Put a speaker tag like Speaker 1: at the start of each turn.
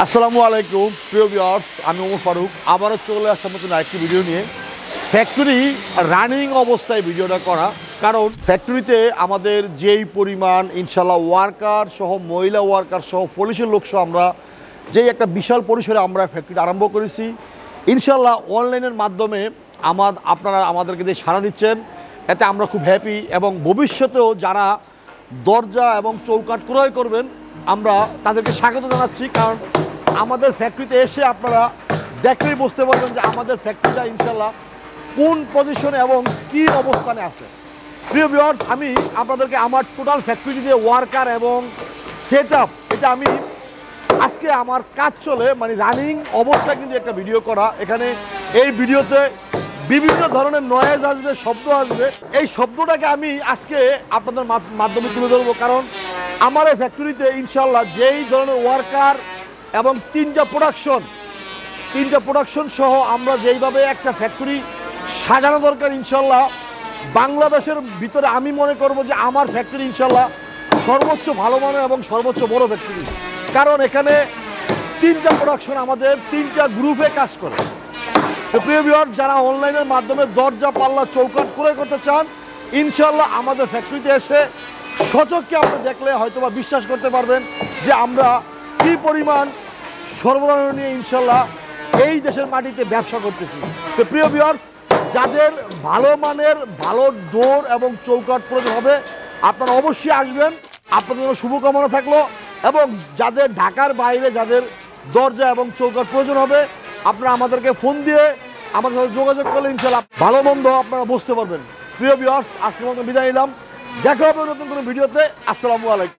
Speaker 1: আসসালামু আলাইকুম প্রিয় ভিউয়ার্স, আমি ওমর ফারুক আবারও চলে আসলাম নতুন আরেকটি ভিডিও নিয়ে। ফ্যাক্টরি রানিং অবস্থায় ভিডিওটা করা, কারণ ফ্যাক্টরিতে আমাদের যেই পরিমাণ ইনশাল্লাহ ওয়ার্কার সহ মহিলা ওয়ার্কার সহ পুলিশের লোক সহ আমরা যেই একটা বিশাল পরিসরে আমরা ফ্যাক্টরিটা আরম্ভ করেছি, ইনশাল্লাহ অনলাইনের মাধ্যমে আপনারা আমাদেরকে দিয়ে সাড়া দিচ্ছেন, এতে আমরা খুব হ্যাপি। এবং ভবিষ্যতেও যারা দরজা এবং চৌকাঠ ক্রয় করবেন আমরা তাদেরকে স্বাগত জানাচ্ছি, কারণ আমাদের ফ্যাক্টরিতে এসে আপনারা দেখলেই বুঝতে পারবেন যে আমাদের ফ্যাক্টরিটা ইনশাল্লাহ কোন পজিশনে এবং কী অবস্থানে আছে। প্রিয় ভিউয়ার্স, আমি আপনাদেরকে আমার টোটাল ফ্যাক্টরি দিয়ে ওয়ার্কার এবং সেট আপ, এটা আমি আজকে আমার কাজ চলে মানে রানিং অবস্থায় কিন্তু একটা ভিডিও করা। এখানে এই ভিডিওতে বিভিন্ন ধরনের নয়েজ আসবে, শব্দ আসবে। এই শব্দটাকে আমি আজকে আপনাদের মাধ্যমে তুলে ধরবো, কারণ আমার এই ফ্যাক্টরিতে ইনশাল্লাহ যেই ধরনের ওয়ার্কার এবং তিনটা প্রোডাকশন সহ আমরা যেইভাবে একটা ফ্যাক্টরি সাজানো দরকার, ইনশাল্লাহ বাংলাদেশের ভিতরে আমি মনে করব যে আমার ফ্যাক্টরি ইনশাল্লাহ সর্বোচ্চ ভালো মানের এবং সর্বোচ্চ বড় ফ্যাক্টরি, কারণ এখানে তিনটা প্রোডাকশন আমাদের তিনটা গ্রুপে কাজ করে। তো প্রিয় ভিউয়ার, যারা অনলাইনের মাধ্যমে দরজা পাল্লা চৌকাঠ ক্রয় করতে চান, ইনশাল্লাহ আমাদের ফ্যাক্টরিতে এসে সচক্ষে আপনি দেখলে হয়তোবা বিশ্বাস করতে পারবেন যে আমরা কী পরিমাণ সরবরাহ নিয়ে ইনশাল্লাহ এই দেশের মাটিতে ব্যবসা করতেছি। তো প্রিয় ভিউয়ার্স, যাদের ভালো মানের ভালো ডোর এবং চৌকাঠ প্রয়োজন হবে আপনারা অবশ্যই আসবেন, আপনাদের জন্য শুভকামনা থাকলো। এবং যাদের ঢাকার বাইরে যাদের দরজা এবং চৌকাঠ প্রয়োজন হবে আপনারা আমাদেরকে ফোন দিয়ে আমাদের সাথে যোগাযোগ করলে ইনশাল্লাহ ভালো মন্দ আপনারা বুঝতে পারবেন। প্রিয় ভিউয়ার্স, আজকের মতো বিদায় নিলাম, দেখা হবে নতুন কোনো ভিডিওতে। আসসালামু আলাইকুম।